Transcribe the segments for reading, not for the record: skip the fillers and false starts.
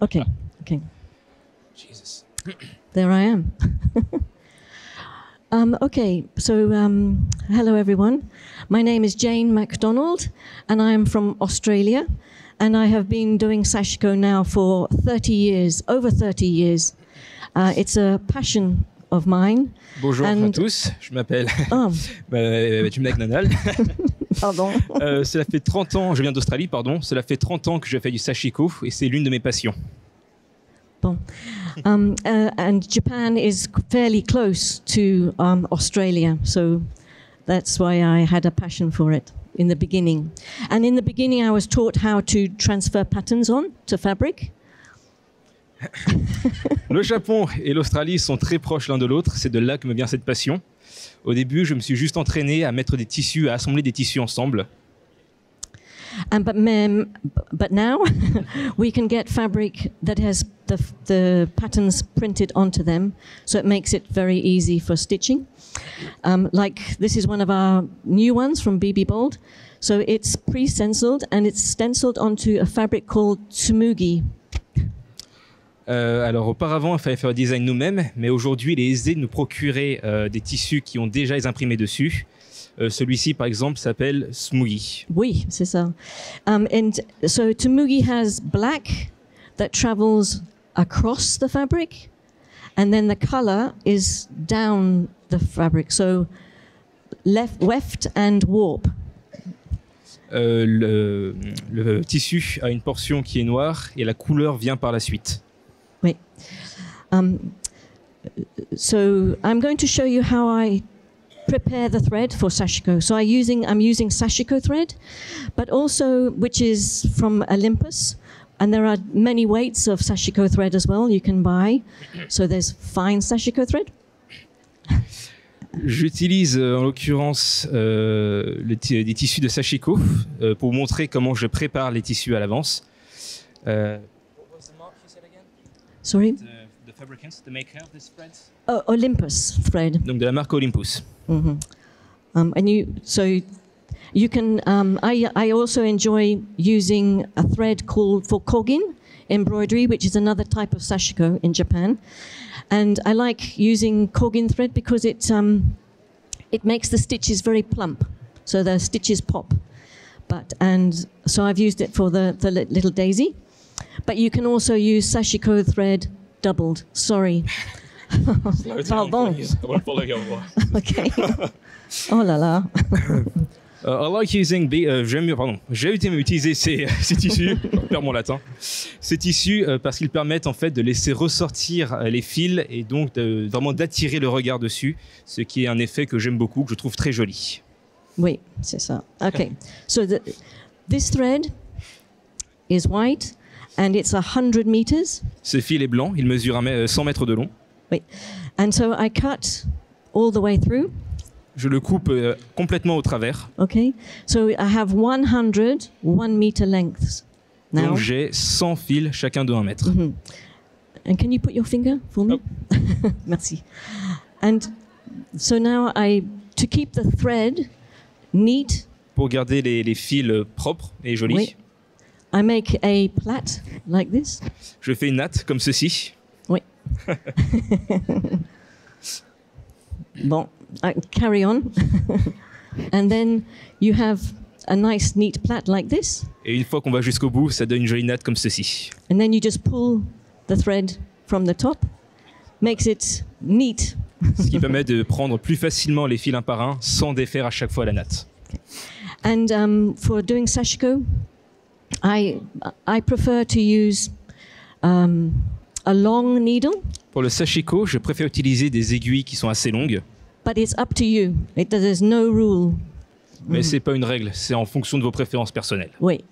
Okay. Okay. Jesus. There I am. Okay, so hello everyone. My name is Jane McDonald and I am from Australia and I have been doing Sashiko now for 30 years, over 30 years. It's a passion of mine. Bonjour à tous, je m'appelle McDonald. Pardon. Cela fait 30 ans, je viens d'Australie, pardon. Cela fait 30 ans que je fais du Sashiko et c'est l'une de mes passions. Bon. And Japan is fairly close to Australia, so that's why I had a passion for it in the beginning. And in the beginning, I was taught how to transfer patterns on to fabric. Le Japon et l'Australie sont très proches l'un de l'autre, c'est de là que me vient cette passion. Au début, je me suis juste entraîné à mettre des tissus, à assembler des tissus ensemble. But now we can get fabric that has the patterns printed onto them, so it makes it very easy for stitching. Like this is one of our new ones from BB Bold. So it's pre-stenciled and it's stenciled onto a fabric called tsumugi. Alors auparavant, il fallait faire le design nous-mêmes, mais aujourd'hui, il est aisé de nous procurer des tissus qui ont déjà les imprimés dessus. Celui-ci, par exemple, s'appelle Tsumugi. Oui, c'est ça. And so Tsumugi has black that travels across the fabric, and then the color is down the fabric, so weft and warp. Le tissu a une portion qui est noire et la couleur vient par la suite. Oui. So I'm going to show you how I prepare the thread for Sashiko. So I'm using Sashiko thread, but also which is from Olympus, and there are many weights of Sashiko thread as well you can buy. So there's fine Sashiko thread. J'utilise en l'occurrence des tissus de Sashiko pour vous montrer comment je prépare les tissus à l'avance. Sorry? The fabricants, the maker of this thread. Olympus thread. Donc de la marque Olympus. Mm-hmm. And you can. I also enjoy using a thread called for kogin embroidery, which is another type of sashiko in Japan. And I like using kogin thread because it makes the stitches very plump, so the stitches pop. So I've used it for the little daisy. But you can also use Sashiko thread doubled. Sorry. Pardon. Okay. Oh là là. I like using j'ai utilisé ces tissus, je perds mon latin, ces tissus parce qu'ils permettent en fait de laisser ressortir les fils et donc vraiment d'attirer le regard dessus, ce qui est un effet que j'aime beaucoup, que je trouve très joli. Oui, c'est ça. Okay. So this thread is white. And it's 100 meters. Ce fil est blanc, il mesure 100 mètres de long. Oui. And so I cut all the way through. Je le coupe complètement au travers. Okay. So I have 100 1 meter lengths. Now. Donc j'ai 100 fils, chacun de 1 mètre. Mm-hmm. And can you put your finger for me? Oh. Merci. And so now to keep the thread neat. Pour garder les fils propres et jolis. Oui. I make a plait like this. Je fais une natte comme ceci. Oui. Bon, carry on. And then you have a nice neat plait like this. Et une fois qu'on va jusqu'au bout, ça donne une jolie natte comme ceci. And then you just pull the thread from the top, makes it neat. Ce qui permet de prendre plus facilement les fils un par un sans défaire à chaque fois la natte. Okay. And for doing sashiko, I prefer to use a long needle. Pour le sashiko, je préfère utiliser des aiguilles qui sont assez longues. But it's up to you. There's no rule. Mais c'est pas une règle, c'est en fonction de vos préférences personnelles. Oui.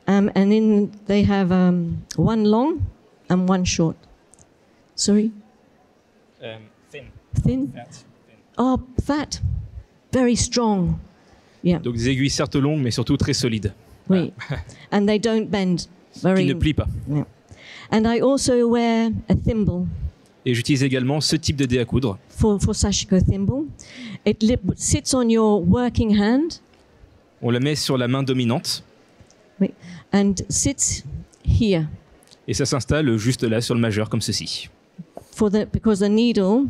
And then they have one long and one short. Sorry? Thin. Thin? Fat. Oh, fat. Very strong. Yeah. Donc des aiguilles certes longues, mais surtout très solides. Oui. And they don't bend very. Qui ne plient pas. Yeah. And I also wear a thimble. Et j'utilise également ce type de dé à coudre. For Sashiko thimble. It sits on your working hand. On le met sur la main dominante. Oui. And sits here. Et ça s'installe juste là sur le majeur comme ceci. Because the needle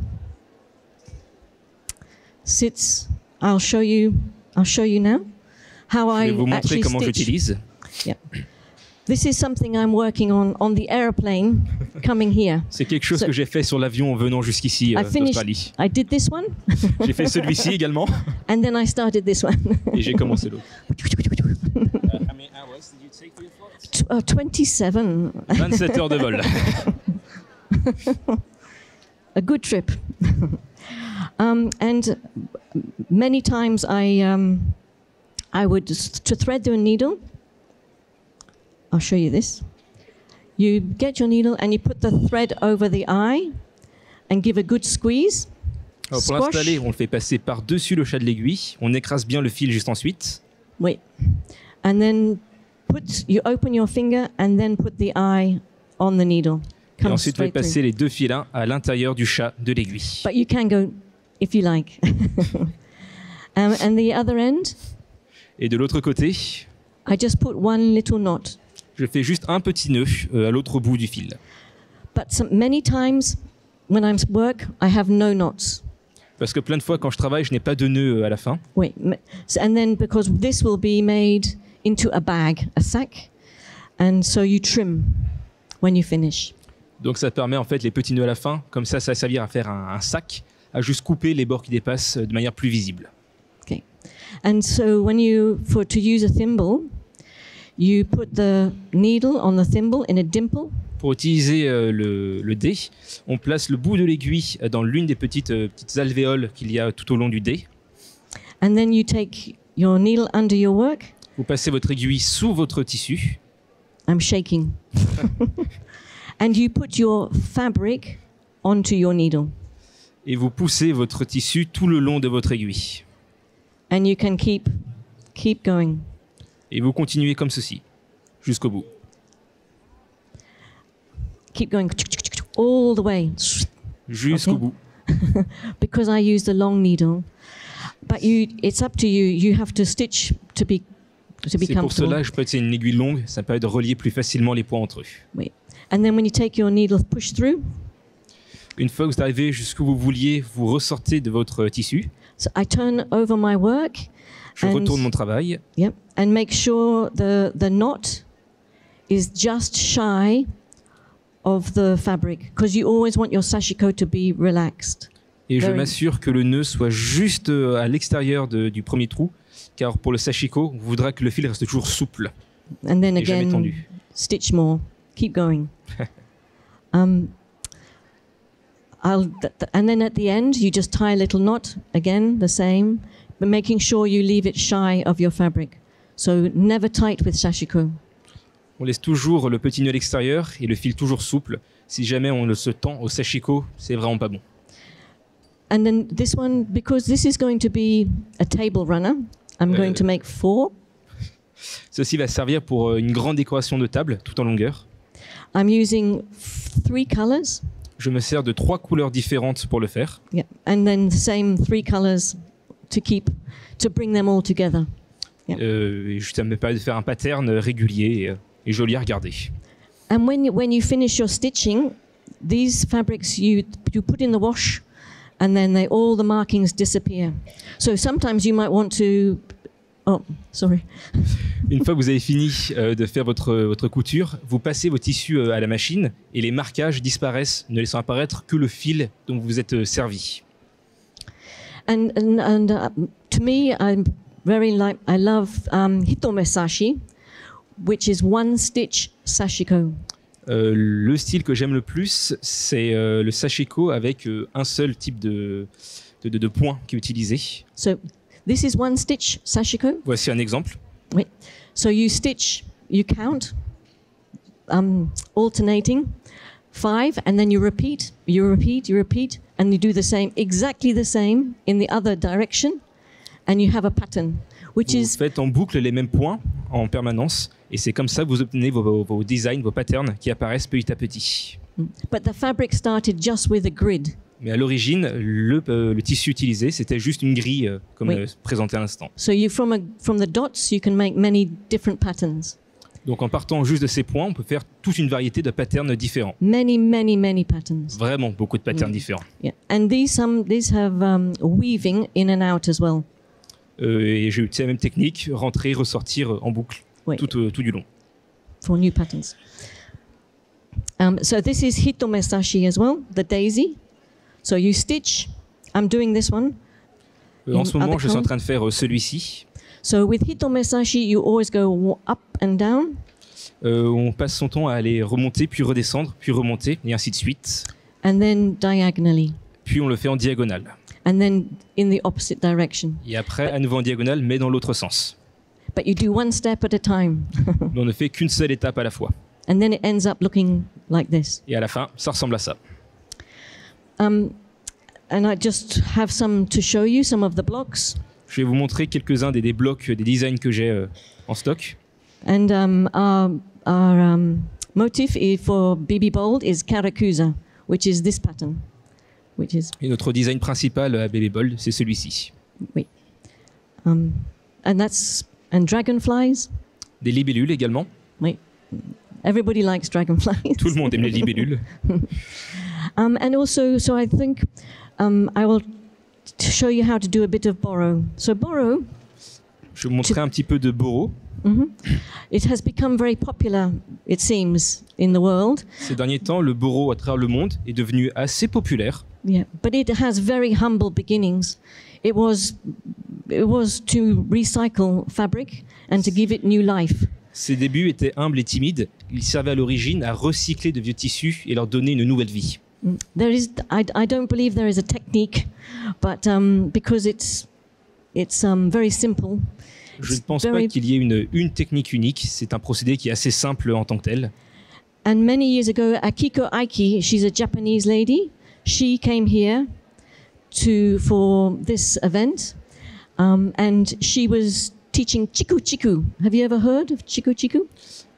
sits. I'll show you now how Je vais I vous montrer actually comment stitch. j'utilise. Yeah. This is something I'm working on the airplane coming here. C'est quelque chose que j'ai fait sur l'avion en venant jusqu'ici d'Australie. I did this one. J'ai fait celui-ci également And then I started this one. et j'ai commencé l'autre. How many hours did you take for your flight? 27. 27 heures de vol. A good trip. And many times I would to thread the needle. I'll show you this. You get your needle and you put the thread over the eye and give a good squeeze. Alors, pour l'installer, on le fait passer par-dessus le chat de l'aiguille. On écrase bien le fil juste ensuite. Wait. And then you open your finger and then put the eye on the needle. Et ensuite, vous pouvez passer les deux filins à l'intérieur du chat de l'aiguille. But you can go if you like. And the other end, Et de l'autre côté, I just put one little knot. je fais juste un petit nœud à l'autre bout du fil. But many times when I work, I have no knots. Parce que plein de fois, quand je travaille, je n'ai pas de nœud à la fin. Wait, and then because this will be made into a bag, a sack, and so you trim when you finish. Donc ça permet en fait les petits nœuds à la fin. Comme ça va servir à faire un sac, à juste couper les bords qui dépassent de manière plus visible. Okay. And so to use a thimble, you put the needle on the thimble in a dimple. Pour utiliser le dé, on place le bout de l'aiguille dans l'une des petites alvéoles qu'il y a tout au long du dé. And then you take your needle under your work. Vous passez votre aiguille sous votre tissu. I'm shaking. And you put your fabric onto your needle. Et vous poussez votre tissu tout le long de votre aiguille. And you can keep going. Et vous continuez comme ceci, jusqu'au bout. Keep going all the way. Jusqu'au Okay. bout. Because I use the long needle. But it's up to you. You have to stitch to be C'est pour comfortable. cela que je peux utiliser une aiguille longue, ça permet de relier plus facilement les points entre eux. Wait. And then when you take your needle, push through. Une fois que vous arrivez jusqu'où vous vouliez, vous ressortez de votre tissu. So I turn over my work. Je retourne mon travail. Yep. And make sure the knot is just shy of the fabric, because you always want your sashiko to be relaxed. Et je Very- m'assure que le nœud soit juste à l'extérieur du premier trou, car pour le sashiko, on voudra que le fil reste toujours souple And then et jamais again, tendu. stitch more. Keep going. And then at the end, you just tie a little knot, again, the same, but making sure you leave it shy of your fabric. So never tight with sashiko. On laisse toujours le petit nœud à l'extérieur et le fil toujours souple. Si jamais on le se tend au sashiko, c'est vraiment pas bon. And then this one, because this is going to be a table runner, I'm going to make 4. Ceci va servir pour une grande décoration de table, tout en longueur. I'm using 3 colors. Je me sers de 3 couleurs différentes pour le faire. Yeah. And then the same 3 colors to bring them all together. Yeah. Et ça me permet de faire un pattern régulier et joli à regarder. And when you finish your stitching, these fabrics you put in the wash, and then all the markings disappear. So sometimes you might want to. Oh, sorry. Une fois que vous avez fini de faire votre couture, vous passez vos tissus à la machine et les marquages disparaissent, ne laissant apparaître que le fil dont vous êtes servi. And to me, I love hitome sashi, which is one stitch sashiko. Le style que j'aime le plus, c'est le sashiko avec un seul type de point qui est utilisé. So this is one stitch sashiko. Voici un exemple. Wait. So you count, alternating 5, and then you repeat, and you do exactly the same in the other direction, and you have a pattern, which Vous is faites en boucle les mêmes points en permanence, et c'est comme ça que vous obtenez vos designs, vos patterns qui apparaissent petit à petit. But the fabric started just with a grid. Mais à l'origine, le tissu utilisé, c'était juste une grille, comme Oui. présenté à l'instant. So from the dots, you can make many different patterns. Donc en partant juste de ces points, on peut faire toute une variété de patterns différents. Many, many, many patterns. Vraiment beaucoup de patterns différents. Yeah. And these have weaving in and out as well. Et j'ai utilisé la même technique, rentrer, ressortir en boucle, Oui. tout du long. For new patterns. So this is hitomesashi as well, the daisy. So you stitch. I'm doing this one. En ce moment, other je suis en color. train de faire celui-ci. So with hitomesashi, you always go up and down. On passe son temps à aller remonter, puis redescendre, puis remonter, et ainsi de suite. And then diagonally. Puis on le fait en diagonale. And then in the opposite direction. Et après, à nouveau en diagonale, mais dans l'autre sens. But you do one step at a time. Mais on ne fait qu'une seule étape à la fois. And then it ends up looking like this. Et à la fin, ça ressemble à ça. And I just have some to show you, some of the blocks. Je vais vous montrer quelques-uns des blocs, des designs que j'ai en stock. And our motif for BB Bold is Karakuza, which is this pattern. Which is, Et notre design principal à Baby Bold, c'est celui-ci. oui. And dragonflies. Des libellules également. Oui. Everybody likes dragonflies. Tout le monde aime les libellules. And also, so I think I will show you how to do a bit of Boro. So Boro, Je vais vous montrer un petit peu de Boro. it has become very popular, it seems, in the world. Ces derniers temps, le Boro à travers le monde est devenu assez populaire. Yeah, but it has very humble beginnings. It was to recycle fabric and to give it new life. Ses débuts étaient humbles et timides. Il servait à l'origine à recycler de vieux tissus et leur donner une nouvelle vie. I don't believe there is a technique, but because it's very simple. Je ne pense pas qu'il y ait une technique unique. C'est un procédé qui est assez simple en tant que tel. And many years ago, Akiko Aiki, she's a Japanese lady. She came here for this event, and she was teaching chiku chiku. Have you ever heard of chiku chiku?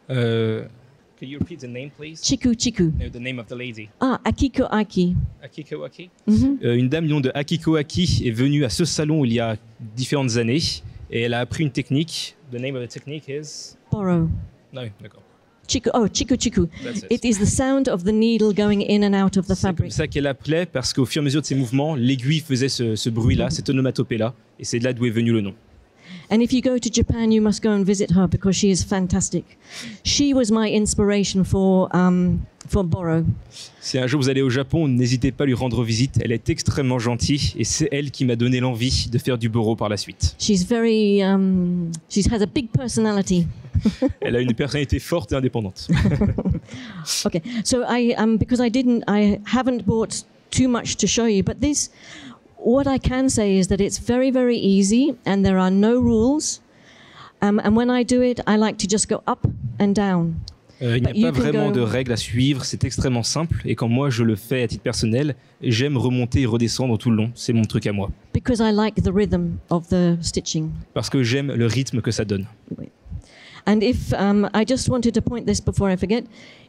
Can you repeat the name, please? Chiku chiku. No, the name of the lady. Akiko Aiki. Akiko Aki. Une dame du nom de Akiko Aki est venue à ce salon il y a différentes années et elle a appris une technique. The name of the technique is? Boro. Non, d'accord. Chiku chiku. That's it. It is the sound of the needle going in and out of the C'est comme fabric. ça qu'elle appelait parce qu'au fur et à mesure de ses mouvements, l'aiguille faisait ce bruit-là, cette onomatopée-là, et c'est de là d'où est venu le nom. And if you go to Japan, you must go and visit her because she is fantastic. She was my inspiration for Boro. Si un jour vous allez au Japon, n'hésitez pas à lui rendre visite. Elle est extrêmement gentille et c'est elle qui m'a donné l'envie de faire du Boro par la suite. She's very, she has a big personality. Elle a une personnalité forte et indépendante. Okay, so because I haven't bought too much to show you, but what I can say is that it's very, very easy and there are no rules. And when I do it, I like to just go up and down. Il n'y a pas vraiment de règles à suivre, c'est extrêmement simple. Et quand moi je le fais à titre personnel, j'aime remonter et redescendre tout le long. C'est mon truc à moi. Because I like the rhythm of the stitching. Parce que j'aime le rythme que ça donne. And if I just wanted to point this before I forget,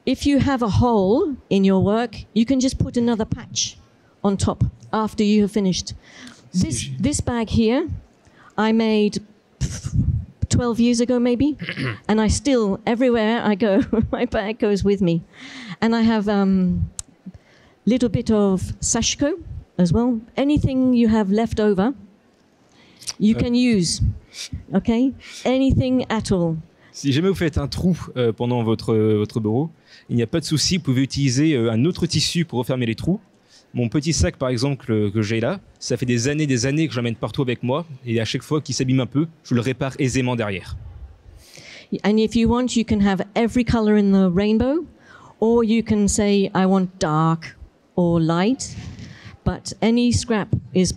if you have a hole in your work, you can just put another patch on top after you have finished. This bag here, I made 12 years ago maybe, and I still, everywhere I go, my bag goes with me. And I have little bit of Sashiko as well. Anything you have left over, you can use, okay? Anything at all. Si jamais vous faites un trou pendant votre Boro, il n'y a pas de souci, vous pouvez utiliser un autre tissu pour refermer les trous. Mon petit sac, par exemple, que j'ai là, ça fait des années que j'emmène partout avec moi. Et à chaque fois qu'il s'abîme un peu, je le répare aisément derrière. And if you want, you can have every color in the rainbow, or you can say, I want dark or light, but any scrap is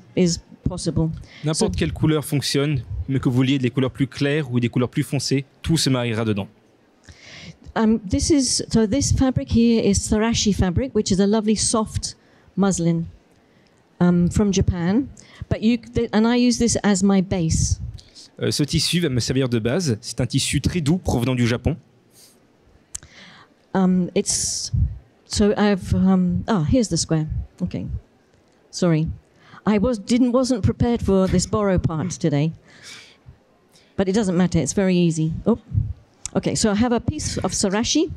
possible. N'importe quelle couleur fonctionne, mais que vous vouliez des couleurs plus claires ou des couleurs plus foncées, tout se mariera dedans. This fabric here is Sarashi fabric, which is a lovely soft muslin from Japan, and I use this as my base. Ce tissu va me servir de base. C'est un tissu très doux provenant du Japon. Here's the square. Okay, sorry, I wasn't prepared for this Boro part today, but it doesn't matter. It's very easy. Oh, Okay, so I have a piece of sarashi,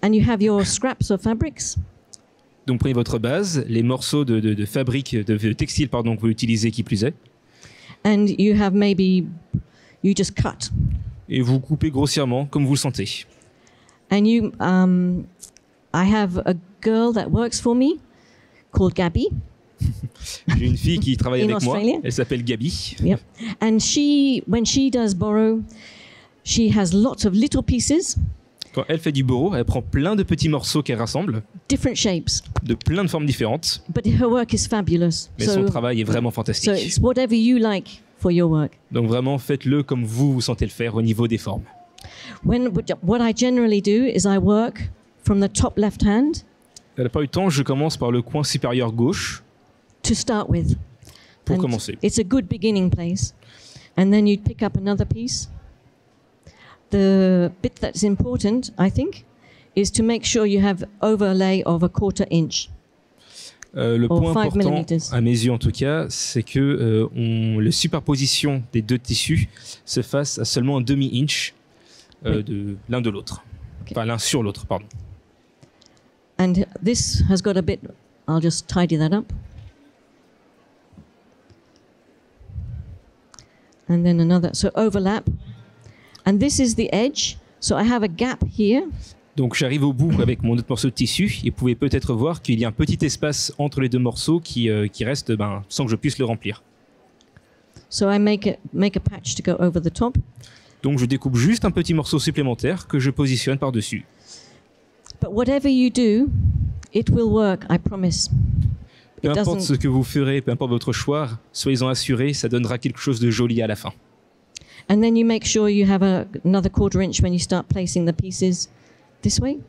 and you have your scraps of fabrics. Donc prenez votre base, les morceaux de fabrique, de textile pardon, que vous utilisez qui plus est, And you have maybe, you just cut. et vous coupez grossièrement comme vous le sentez. And you, I have a girl that works for me called Gabby. J'ai une fille qui travaille In avec moi, Australia. elle s'appelle Gabi. Yep. And she, when she does Boro, she has lots of little pieces, Quand elle fait du Boro, elle prend plein de petits morceaux qu'elle rassemble, different shapes, de plein de formes différentes, but her work is fabulous. mais son travail est vraiment fantastique. So it's whatever you like for your work. Donc vraiment, faites-le comme vous sentez le faire au niveau des formes. What I generally do is I work from the top left hand À la plupart du temps, je commence par le coin supérieur gauche to start with. pour And commencer. It's a good beginning place. And then you pick up another piece. The bit that's important, I think, is to make sure you have overlay of a 1/4 inch. Le Or point 5 important, millimeters. à mes yeux en tout cas, c'est que la superposition des deux tissus se fasse à seulement un demi-inch de l'un de l'autre. Okay. Enfin, l'un sur l'autre, pardon. And this has got a bit, I'll just tidy that up. And then another, so overlap. And this is the edge. So I have a gap here. Donc j'arrive au bout avec mon autre morceau de tissu et vous pouvez peut-être voir qu'il y a un petit espace entre les deux morceaux qui reste sans que je puisse le remplir. So I make a patch to go over the top. Donc je découpe juste un petit morceau supplémentaire que je positionne par-dessus. But whatever you do, it will work, I promise. Peu It importe doesn't- ce que vous ferez, peu importe votre choix, soyez-en assurés, ça donnera quelque chose de joli à la fin. And then you make sure you have another 1/4 inch when you start placing the pieces this way.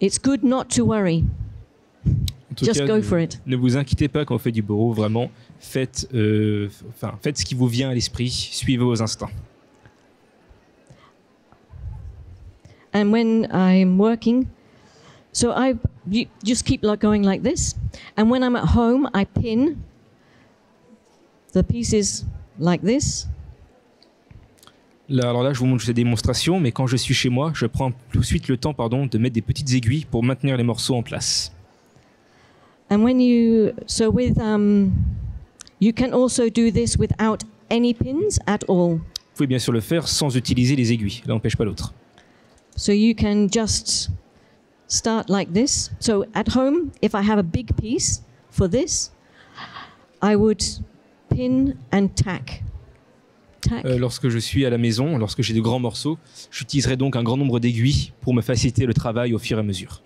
It's good not to worry. En tout Just cas, go for it. ne vous inquiétez pas quand on fait du Boro, vraiment, faites ce qui vous vient à l'esprit, suivez vos instincts. And when I'm working, so you just keep going like this. And when I'm at home, I pin the pieces like this. Là, alors là, je vous montre cette démonstration, mais quand je suis chez moi, je prends tout de suite le temps de mettre des petites aiguilles pour maintenir les morceaux en place. And when you can also do this without any pins at all. Vous pouvez bien sûr le faire sans utiliser les aiguilles, l'un n'empêche pas l'autre. So you can just start like this. So at home, if I have a big piece for this, I would pin and tack. Lorsque je suis à la maison, lorsque j'ai de grands morceaux, j'utiliserai donc un grand nombre d'aiguilles pour me faciliter le travail au fur et à mesure.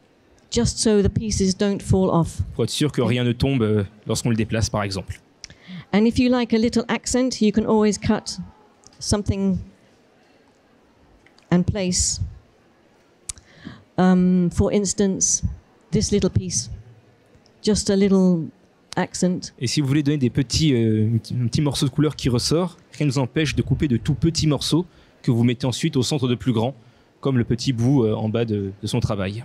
Just so the pieces don't fall off. Pour être sûr que rien ne tombe lorsqu'on le déplace, par exemple. And if you like a little accent, you can always cut something and place, for instance, this little piece. Just a little accent. Et si vous voulez donner des petits morceaux de couleur qui ressortent, rien ne vous empêche de couper de tout petits morceaux que vous mettez ensuite au centre de plus grands, comme le petit bout en bas de son travail.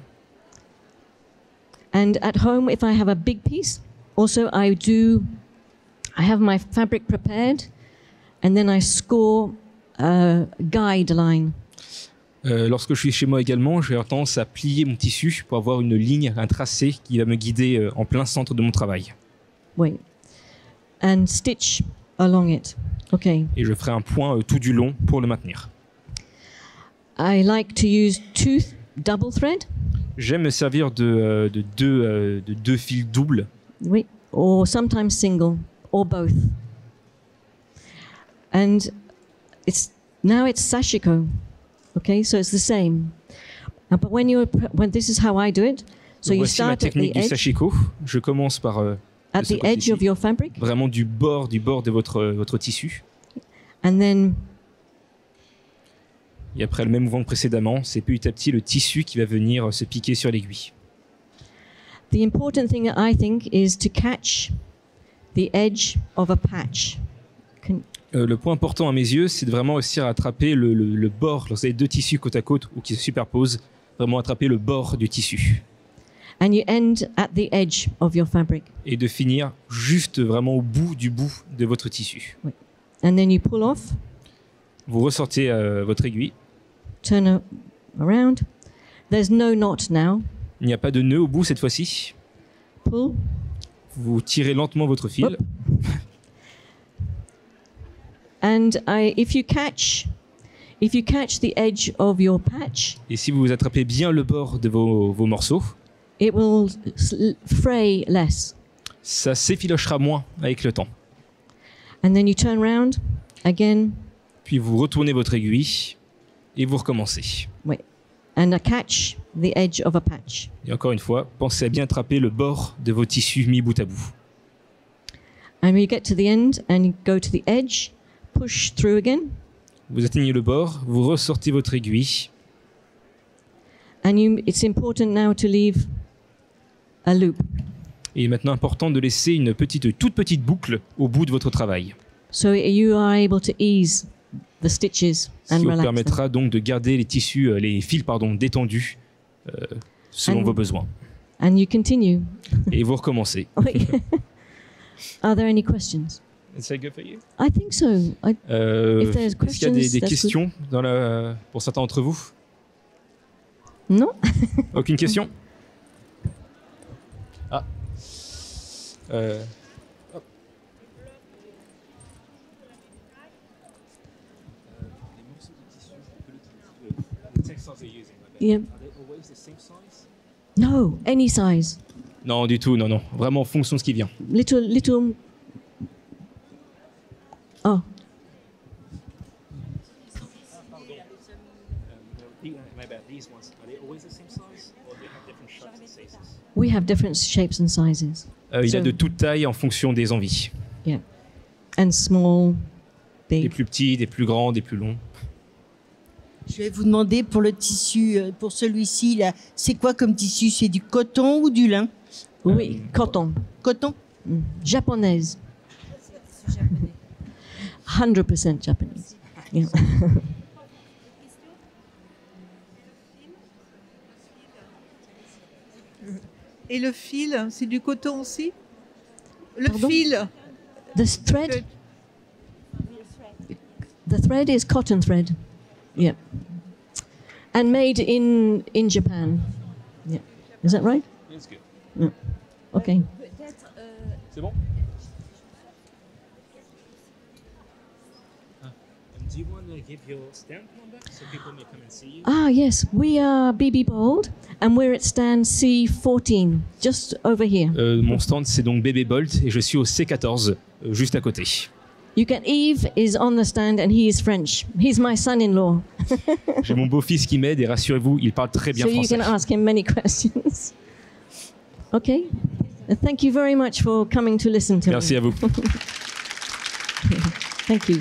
And at home, if I have a big piece, also I have my fabric prepared, and then I score a guide line. Lorsque je suis chez moi également, j'ai tendance à plier mon tissu pour avoir une ligne, un tracé qui va me guider en plein centre de mon travail. Wait. And stitch along it. Okay. Et je ferai un point tout du long pour le maintenir. I like to use 2 double thread. J'aime me servir de deux fils doubles, Oui. Or sometimes single, or both. And now it's Sashiko. Okay, so it's the same. But when this is how I do it, so Donc you voici ma start at the technique du edge, Sashiko. Je commence par at ce the edge côté-ci. of your fabric, Vraiment du bord de votre tissu. and then Et après le même mouvement que précédemment, c'est petit à petit le tissu qui va venir se piquer sur l'aiguille. the important thing I think is to catch the edge of a patch. Le point important à mes yeux, c'est de vraiment réussir à attraper le bord, lorsque vous avez deux tissus côte à côte ou qui se superposent, vraiment attraper le bord du tissu. And you end at the edge of your fabric. Et de finir juste vraiment au bout de votre tissu. and then you pull off, Vous ressortez votre aiguille. turn around. There's no knot now. Il n'y a pas de nœud au bout cette fois-ci. Pull. Vous tirez lentement votre fil. Hop. And if you catch the edge of your patch, Et si vous attrapez bien le bord de vos morceaux, it will fray less. ça s'effilochera moins avec le temps. And then you turn round again. Puis vous retournez votre aiguille et vous recommencez. Wait. And catch the edge of a patch. Et encore une fois, pensez à bien attraper le bord de vos tissus mis bout à bout. And when you get to the end and you go to the edge, push through again. Vous atteignez le bord, vous ressortez votre aiguille. And it's important now to leave a loop. Et il est maintenant important de laisser une toute petite boucle au bout de votre travail. So you are able to ease the stitches Ce and qui vous relax them. permettra donc de garder les tissus, les fils détendus selon vos besoins. And you continue. Et vous recommencez. Are there any questions? Is that good for you? I think so. If there's Est-ce qu'il y a des that's questions pour certains d'entre vous? No? Aucune question? Ah. Hop. Les morceaux de tissu, the textiles you're using, Yeah. are they always the same size? No, any size. Non, du tout, non. Vraiment en fonction de ce qui vient. Little. Oh, My bad. These ones, are they always the same size or they have different shapes and sizes? we have different shapes and sizes. Il So- a de toute taille en fonction des envies. Yeah. And small, Des big. plus petits, des plus grands, des plus longs. Je vais vous demander pour le tissu, pour celui-ci, là, c'est quoi comme tissu? C'est du coton ou du lin? Oui, coton. Coton? Japonaise. 100% Japanese. Yeah. Et le fil, c'est du coton aussi? Le Pardon? fil, The thread. The thread is cotton thread. Yeah. And made in Japan. Yeah. Is that right? That's good. Okay. C'est bon? Do you want to give your stand number so people may come and see you? Ah, yes. We are BB Bold and we're at stand C14, just over here. Mon stand, c'est donc Bébé Bolt et je suis au C14, juste à côté. Yves is on the stand and he is French. He's my son-in-law. J'ai mon beau-fils qui m'aide et rassurez-vous, il parle très bien So you français. can ask him many questions. Okay. Thank you very much for coming to listen to Merci me. à vous. Thank you.